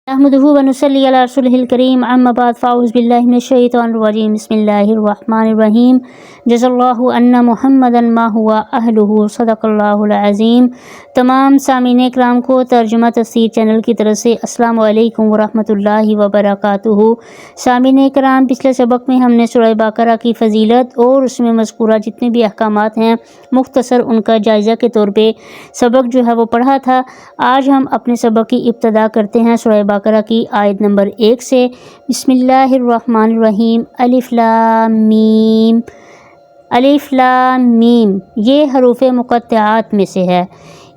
نحمده ونصلي على رسوله الكريم اما بعد فاعوذ بالله من الشیطان الرجیم بسم اللہ الرحمن الرحیم جزا اللہ ان محمدا ما هو اہلہ صدق اللہ العظیم۔ تمام سامعین کرام کو ترجمہ تفسیر چینل کی طرف سے السلام علیکم ورحمۃ اللہ وبرکاتہ۔ سامعین کرام، پچھلے سبق میں ہم نے سورہ بقرہ کی فضیلت اور اس میں مذکورہ جتنے بھی احکامات ہیں مختصر ان کا جائزہ کے طور پہ سبق جو ہے وہ پڑھا تھا۔ آج ہم اپنے سبق کی ابتدا کرتے ہیں سورہ بقرہ کی آیت نمبر 1 سے۔ بسم اللہ الرحمن الرحیم۔ الف لام میم۔ الف لام میم یہ حروف مقطعات میں سے ہے۔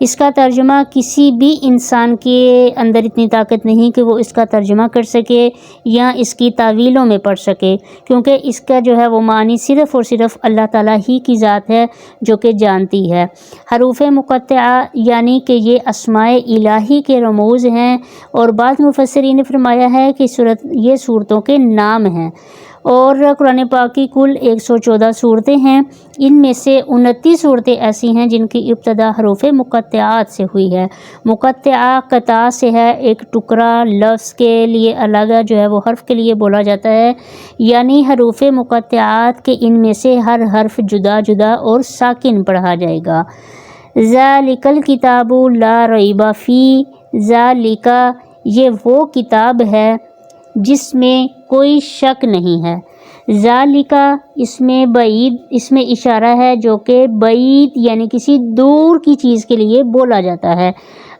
اس کا ترجمہ کسی بھی انسان کے اندر اتنی طاقت نہیں کہ وہ اس کا ترجمہ کر سکے یا اس کی تعویلوں میں پڑھ سکے، کیونکہ اس کا جو ہے وہ معنی صرف اور صرف اللہ تعالیٰ ہی کی ذات ہے جو کہ جانتی ہے۔ حروف مقطعہ یعنی کہ یہ اسماء الہی کے رموز ہیں، اور بعض مفسرین نے فرمایا ہے کہ یہ صورتوں کے نام ہیں، اور قرآن پاک کی کل 114 صورتیں ہیں۔ ان میں سے 29 صورتیں ایسی ہیں جن کی ابتدا حروف مقطعات سے ہوئی ہے۔ مقطعہ قطع سے ہے، ایک ٹکڑا لفظ کے لیے الگ جو ہے وہ حرف کے لیے بولا جاتا ہے، یعنی حروف مقطعات کے ان میں سے ہر حرف جدا جدا اور ساکن پڑھا جائے گا۔ ذالک الکتاب لا ریب فیہ، ذالک یہ وہ کتاب ہے جس میں کوئی شک نہیں ہے۔ ذالک اس میں بعید، اس میں اشارہ ہے جو کہ بعید یعنی کسی دور کی چیز کے لیے بولا جاتا ہے۔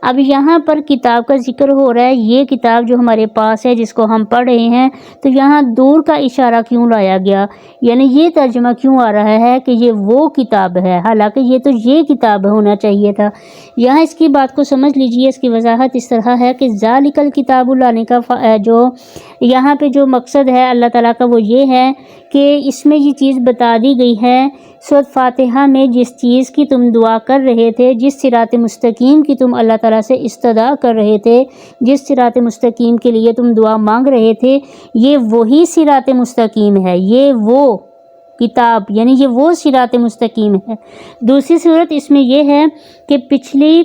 اب یہاں پر کتاب کا ذکر ہو رہا ہے، یہ کتاب جو ہمارے پاس ہے جس کو ہم پڑھ رہے ہیں، تو یہاں دور کا اشارہ کیوں لایا گیا؟ یعنی یہ ترجمہ کیوں آ رہا ہے کہ یہ وہ کتاب ہے، حالانکہ یہ تو یہ کتاب ہونا چاہیے تھا۔ یہاں اس کی بات کو سمجھ لیجئے، اس کی وضاحت اس طرح ہے کہ ذالک الکتاب لانے کا جو یہاں پہ جو مقصد ہے اللہ تعالیٰ کا وہ یہ ہے کہ اس میں یہ چیز بتا دی گئی ہے سورۃ فاتحہ میں، جس چیز کی تم دعا کر رہے تھے، جس صراط مستقیم کی تم اللہ تعالیٰ سے استدعا کر رہے تھے، جس صراط مستقیم کے لیے تم دعا مانگ رہے تھے، یہ وہی صراط مستقیم ہے، یہ وہ کتاب یعنی یہ وہ صراط مستقیم ہے۔ دوسری صورت اس میں یہ ہے کہ پچھلی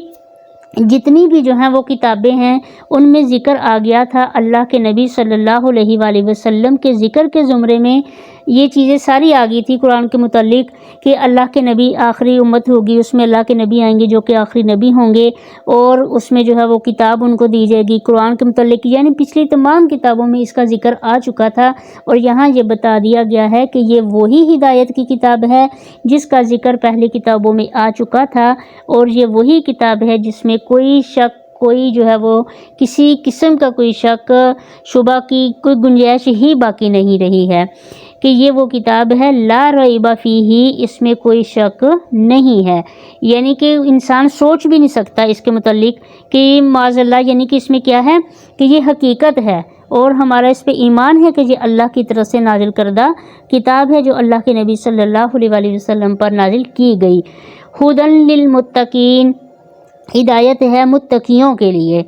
جتنی بھی جو ہیں وہ کتابیں ہیں ان میں ذکر آ گیا تھا اللہ کے نبی صلی اللہ علیہ وآلہ وسلم کے ذکر کے زمرے میں، یہ چیزیں ساری آ گئی تھی قرآن کے متعلق کہ اللہ کے نبی آخری امت ہوگی، اس میں اللہ کے نبی آئیں گے جو کہ آخری نبی ہوں گے، اور اس میں جو ہے وہ کتاب ان کو دی جائے گی قرآن کے متعلق، یعنی پچھلی تمام کتابوں میں اس کا ذکر آ چکا تھا، اور یہاں یہ بتا دیا گیا ہے کہ یہ وہی ہدایت کی کتاب ہے جس کا ذکر پہلی کتابوں میں آ چکا تھا، اور یہ وہی کتاب ہے جس میں کوئی شک، کوئی جو ہے وہ کسی قسم کا کوئی شک شبہ کی کوئی گنجائش ہی باقی نہیں رہی ہے، کہ یہ وہ کتاب ہے لا ریب فیہ، اس میں کوئی شک نہیں ہے، یعنی کہ انسان سوچ بھی نہیں سکتا اس کے متعلق کہ معاذ اللہ، یعنی کہ اس میں کیا ہے کہ یہ حقیقت ہے، اور ہمارا اس پہ ایمان ہے کہ یہ اللہ کی طرف سے نازل کردہ کتاب ہے جو اللہ کے نبی صلی اللہ علیہ وآلہ وسلم پر نازل کی گئی۔ ھدی للمتقین ہدایت ہے متقیوں کے لیے،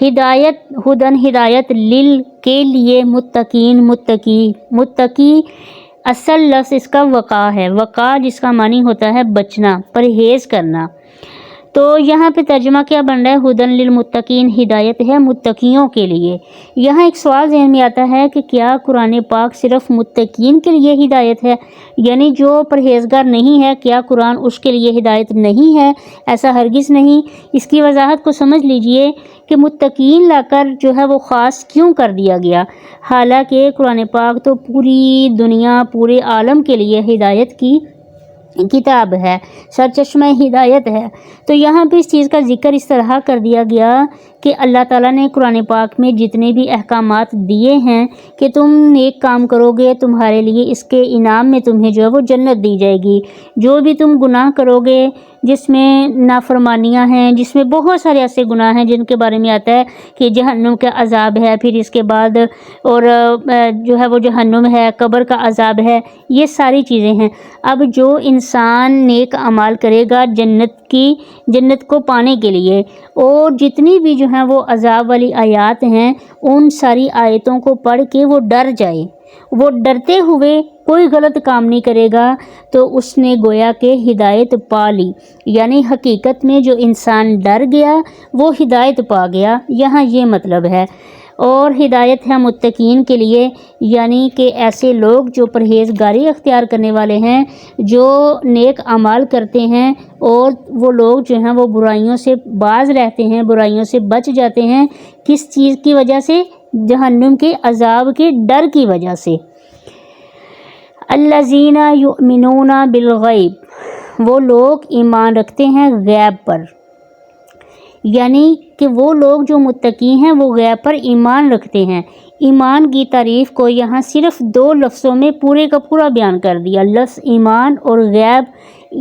ہدایت ہدن ہدایت لل کے لیے، متقین متقی اصل لفظ اس کا وقا ہے، وقا جس کا معنی ہوتا ہے بچنا، پرہیز کرنا۔ تو یہاں پہ ترجمہ کیا بن رہا ہے؟ ہدن للمتقین ہدایت ہے متقیوں کے لیے۔ یہاں ایک سوال ذہن میں آتا ہے کہ کیا قرآن پاک صرف متقین کے لیے ہدایت ہے؟ یعنی جو پرہیزگار نہیں ہے کیا قرآن اس کے لیے ہدایت نہیں ہے؟ ایسا ہرگز نہیں۔ اس کی وضاحت کو سمجھ لیجئے کہ متقین لا کر جو ہے وہ خاص کیوں کر دیا گیا، حالانکہ قرآن پاک تو پوری دنیا، پورے عالم کے لیے ہدایت کی کتاب ہے، سرچشمہ ہدایت ہے۔ تو یہاں پہ اس چیز کا ذکر اس طرح کر دیا گیا کہ اللہ تعالیٰ نے قرآن پاک میں جتنے بھی احکامات دیے ہیں کہ تم نیک کام کرو گے تمہارے لیے اس کے انعام میں تمہیں جو ہے وہ جنت دی جائے گی، جو بھی تم گناہ کرو گے جس میں نافرمانیاں ہیں، جس میں بہت سارے ایسے گناہ ہیں جن کے بارے میں آتا ہے کہ جہنم کا عذاب ہے، پھر اس کے بعد اور جو ہے وہ جہنم ہے، قبر کا عذاب ہے، یہ ساری چیزیں ہیں۔ اب جو انسان نیک اعمال کرے گا جنت کو پانے کے لیے، اور جتنی بھی جو ہیں وہ عذاب والی آیات ہیں ان ساری آیتوں کو پڑھ کے وہ ڈر جائے، وہ ڈرتے ہوئے کوئی غلط کام نہیں کرے گا، تو اس نے گویا کہ ہدایت پا لی، یعنی حقیقت میں جو انسان ڈر گیا وہ ہدایت پا گیا، یہاں یہ مطلب ہے۔ اور ہدایت ہے متقین کے لیے، یعنی کہ ایسے لوگ جو پرہیزگاری اختیار کرنے والے ہیں، جو نیک اعمال کرتے ہیں، اور وہ لوگ جو ہیں وہ برائیوں سے باز رہتے ہیں، برائیوں سے بچ جاتے ہیں۔ کس چیز کی وجہ سے؟ جہنم کے عذاب کے ڈر کی وجہ سے۔ الذین یؤمنون بالغیب، وہ لوگ ایمان رکھتے ہیں غیب پر، یعنی کہ وہ لوگ جو متقی ہیں وہ غیب پر ایمان رکھتے ہیں۔ ایمان کی تعریف کو یہاں صرف 2 لفظوں میں پورے کا پورا بیان کر دیا، لفظ ایمان اور غیب،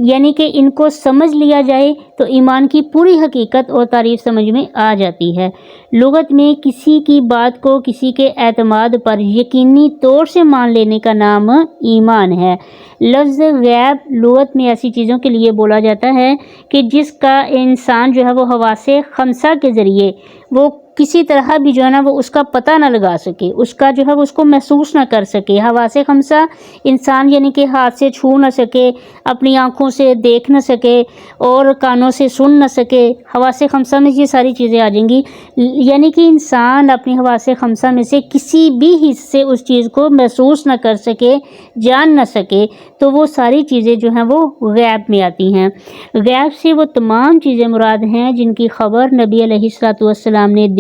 یعنی کہ ان کو سمجھ لیا جائے تو ایمان کی پوری حقیقت اور تعریف سمجھ میں آ جاتی ہے۔ لغت میں کسی کی بات کو کسی کے اعتماد پر یقینی طور سے مان لینے کا نام ایمان ہے۔ لفظ غیب لغت میں ایسی چیزوں کے لیے بولا جاتا ہے کہ جس کا انسان جو ہے وہ حواس خمسہ کے ذریعے وہ کسی طرح بھی جو ہے نا وہ اس کا پتہ نہ لگا سکے، اس کا جو ہے وہ اس کو محسوس نہ کر سکے۔ حواس خمسہ انسان یعنی کہ ہاتھ سے چھو نہ سکے، اپنی آنکھوں سے دیکھ نہ سکے، اور کانوں سے سن نہ سکے۔ حواس خمسہ میں یہ ساری چیزیں آ جائیں گی، یعنی کہ انسان اپنی حواس خمسہ میں سے کسی بھی حصے اس چیز کو محسوس نہ کر سکے، جان نہ سکے، تو وہ ساری چیزیں جو ہیں وہ غیب میں آتی ہیں۔ غیب سے وہ تمام چیزیں مراد ہیں جن کی خبر نبی علیہ الصلوۃ والسلام نے دی،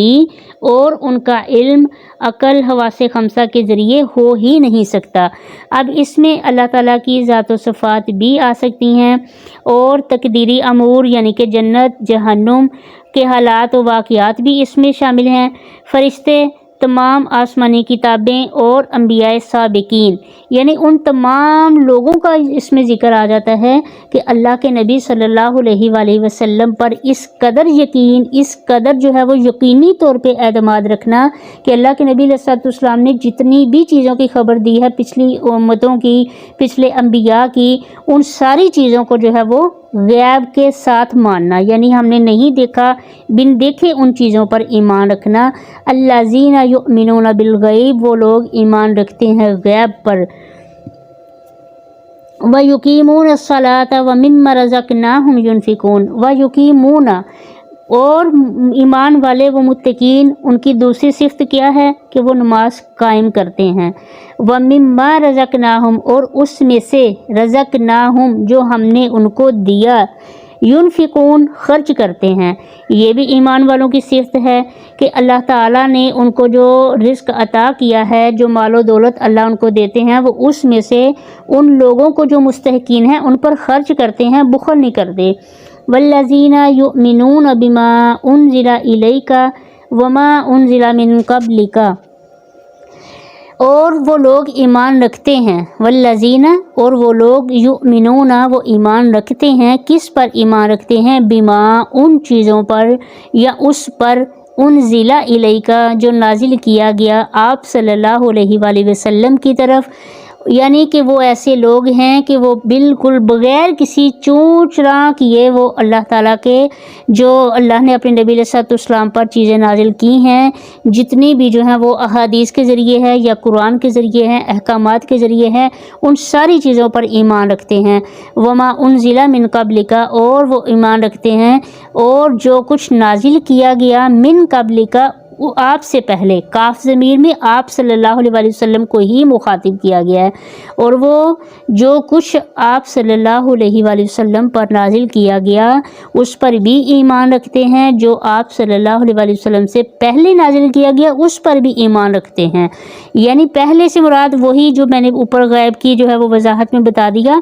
اور ان کا علم عقل حواس خمسہ کے ذریعے ہو ہی نہیں سکتا۔ اب اس میں اللہ تعالیٰ کی ذات و صفات بھی آ سکتی ہیں، اور تقدیری امور یعنی کہ جنت جہنم کے حالات و واقعات بھی اس میں شامل ہیں۔ فرشتے، تمام آسمانی کتابیں اور انبیاء سابقین، یعنی ان تمام لوگوں کا اس میں ذکر آ جاتا ہے کہ اللہ کے نبی صلی اللہ علیہ وآلہ وسلم پر اس قدر یقین، اس قدر جو ہے وہ یقینی طور پہ اعتماد رکھنا کہ اللہ کے نبی علیہ السلام نے جتنی بھی چیزوں کی خبر دی ہے، پچھلی امتوں کی، پچھلے انبیاء کی، ان ساری چیزوں کو جو ہے وہ غیب کے ساتھ ماننا، یعنی ہم نے نہیں دیکھا، بن دیکھے ان چیزوں پر ایمان رکھنا۔ الذین یؤمنون بالغیب، وہ لوگ ایمان رکھتے ہیں غیب پر۔ وَيُقِيمُونَ الصَّلَاةَ وَمِمَّا رَزَقْنَاهُمْ يُنْفِقُونَ۔ وَيُقِيمُونَ، اور ایمان والے وہ متقین، ان کی دوسری صفت کیا ہے کہ وہ نماز قائم کرتے ہیں۔ وَمِمَّا رَزَقْنَاهُمْ، اور اس میں سے رَزَقْنَاهُمْ جو ہم نے ان کو دیا، ينفقون خرچ کرتے ہیں۔ یہ بھی ایمان والوں کی صفت ہے کہ اللہ تعالیٰ نے ان کو جو رزق عطا کیا ہے، جو مال و دولت اللہ ان کو دیتے ہیں، وہ اس میں سے ان لوگوں کو جو مستحقین ہیں ان پر خرچ کرتے ہیں، بخل نہیں کرتے۔ والذین یؤمنون بما انزل الیک وما انزل من قبلک، اور وہ لوگ ایمان رکھتے ہیں، والذین، اور وہ لوگ، یؤمنون، وہ ایمان رکھتے ہیں، کس پر ایمان رکھتے ہیں؟ بما، ان چیزوں پر، یا اس پر، انزل الیک، جو نازل کیا گیا آپ صلی اللہ علیہ وآلہ وسلم کی طرف، یعنی کہ وہ ایسے لوگ ہیں کہ وہ بالکل بغیر کسی چون چرا کیے وہ اللہ تعالیٰ کے جو اللہ نے اپنے نبی علیہ السلام پر چیزیں نازل کی ہیں، جتنی بھی جو ہیں وہ احادیث کے ذریعے ہے یا قرآن کے ذریعے ہیں، احکامات کے ذریعے ہیں، ان ساری چیزوں پر ایمان رکھتے ہیں۔ وما انزل من قبلک، اور وہ ایمان رکھتے ہیں اور جو کچھ نازل کیا گیا من قبلک، وہ آپ سے پہلے، کاف ضمیر میں آپ صلی اللہ علیہ وآلہ وسلم کو ہی مخاطب کیا گیا ہے، اور وہ جو کچھ آپ صلی اللہ علیہ وآلہ وسلم پر نازل کیا گیا اس پر بھی ایمان رکھتے ہیں، جو آپ صلی اللہ علیہ وآلہ وسلم سے پہلے نازل کیا گیا اس پر بھی ایمان رکھتے ہیں۔ یعنی پہلے سے مراد وہی جو میں نے اوپر غیب کی جو ہے وہ وضاحت میں بتا دیا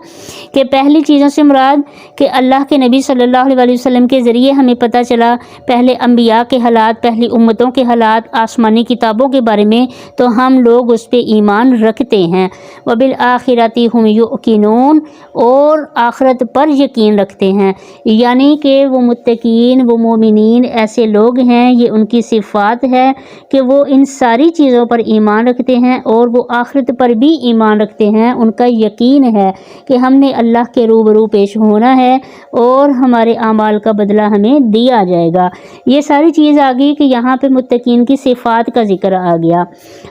کہ پہلی چیزوں سے مراد کہ اللہ کے نبی صلی اللہ علیہ وآلہ وسلم کے ذریعے ہمیں پتہ چلا پہلے انبیاء کے حالات، پہلی امتوں کے حالات، آسمانی کتابوں کے بارے میں، تو ہم لوگ اس پہ ایمان رکھتے ہیں۔ وبالآخرۃ ہم یوقنون، اور آخرت پر یقین رکھتے ہیں، یعنی کہ وہ متقین، وہ مومنین ایسے لوگ ہیں، یہ ان کی صفات ہے کہ وہ ان ساری چیزوں پر ایمان رکھتے ہیں اور وہ آخرت پر بھی ایمان رکھتے ہیں۔ ان کا یقین ہے کہ ہم نے اللہ کے روبرو پیش ہونا ہے اور ہمارے اعمال کا بدلہ ہمیں دیا جائے گا۔ یہ ساری چیز آ گئی کہ یہاں پہ متقین کی صفات کا ذکر آ گیا۔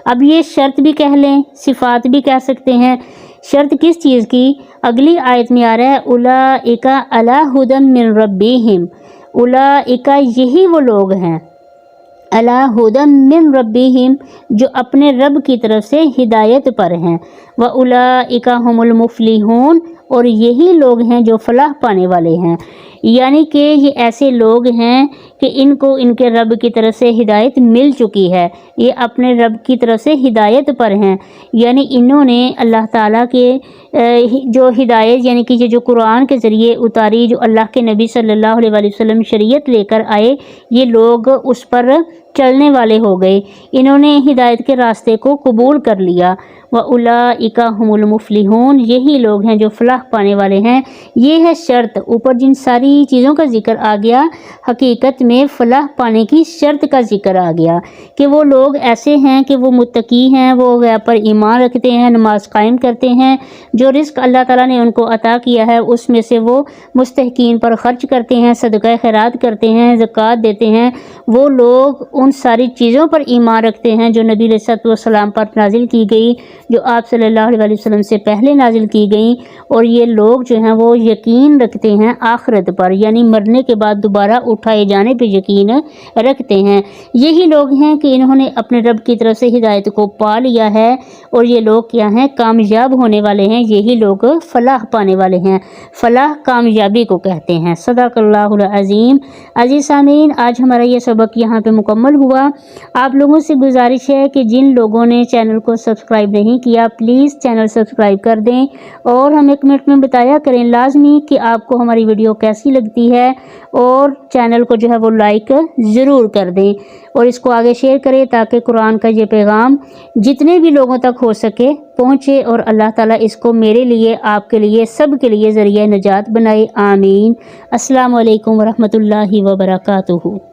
اب یہ شرط بھی کہہ لیں، صفات بھی کہہ سکتے ہیں۔ شرط کس چیز کی؟ اگلی آیت میں آ رہا ہے اولئک علی ھدی من ربہم، اولئک، یہی وہ لوگ ہیں، علی ھدی من ربہم، جو اپنے رب کی طرف سے ہدایت پر ہیں، واولئک ھم المفلحون، اور یہی لوگ ہیں جو فلاح پانے والے ہیں۔ یعنی کہ یہ ایسے لوگ ہیں کہ ان کو ان کے رب کی طرف سے ہدایت مل چکی ہے، یہ اپنے رب کی طرف سے ہدایت پر ہیں، یعنی انہوں نے اللہ تعالیٰ کے جو ہدایت یعنی کہ یہ جو قرآن کے ذریعے اتاری، جو اللہ کے نبی صلی اللہ علیہ وآلہ وسلم شریعت لے کر آئے، یہ لوگ اس پر چلنے والے ہو گئے، انہوں نے ہدایت کے راستے کو قبول کر لیا۔ وَأُولَئِكَ هُمُ الْمُفْلِحُونَ، یہی لوگ ہیں جو فلاح پانے والے ہیں۔ یہ ہے شرط، اوپر جن ساری چیزوں کا ذکر آ گیا، حقیقت میں فلاح پانے کی شرط کا ذکر آ گیا کہ وہ لوگ ایسے ہیں کہ وہ متقی ہیں، وہ غیب پر ایمان رکھتے ہیں، نماز قائم کرتے ہیں، جو رزق اللہ تعالیٰ نے ان کو عطا کیا ہے اس میں سے وہ مستحقین پر خرچ کرتے ہیں، صدقہ خیرات کرتے ہیں، زکوٰۃ دیتے ہیں۔ وہ لوگ ان ساری چیزوں پر ایمان رکھتے ہیں جو نبی علیہ السلام پر نازل کی گئی، جو آپ صلی اللہ علیہ وسلم سے پہلے نازل کی گئیں، اور یہ لوگ جو ہیں وہ یقین رکھتے ہیں آخرت پر، یعنی مرنے کے بعد دوبارہ اٹھائے جانے پہ یقین رکھتے ہیں۔ یہی لوگ ہیں کہ انہوں نے اپنے رب کی طرف سے ہدایت کو پا لیا ہے، اور یہ لوگ کیا ہیں؟ کامیاب ہونے والے ہیں، یہی لوگ فلاح پانے والے ہیں۔ فلاح کامیابی کو کہتے ہیں۔ صدق اللہ العظیم۔ عزیز سامعین، آج ہمارا یہ سبق یہاں پہ مکمل ہوا۔ آپ لوگوں سے گزارش ہے کہ جن لوگوں نے چینل کو سبسکرائب نہیں کیا، پلیز چینل سبسکرائب کر دیں، اور ہمیں کمنٹ میں بتایا کریں لازمی کہ آپ کو ہماری ویڈیو کیسی لگتی ہے، اور چینل کو جو ہے وہ لائک ضرور کر دیں، اور اس کو آگے شیئر کریں تاکہ قرآن کا یہ پیغام جتنے بھی لوگوں تک ہو سکے پہنچے، اور اللہ تعالیٰ اس کو میرے لیے، آپ کے لیے، سب کے لیے ذریعہ نجات بنائے۔ آمین۔ السلام علیکم ورحمۃ اللہ وبرکاتہ۔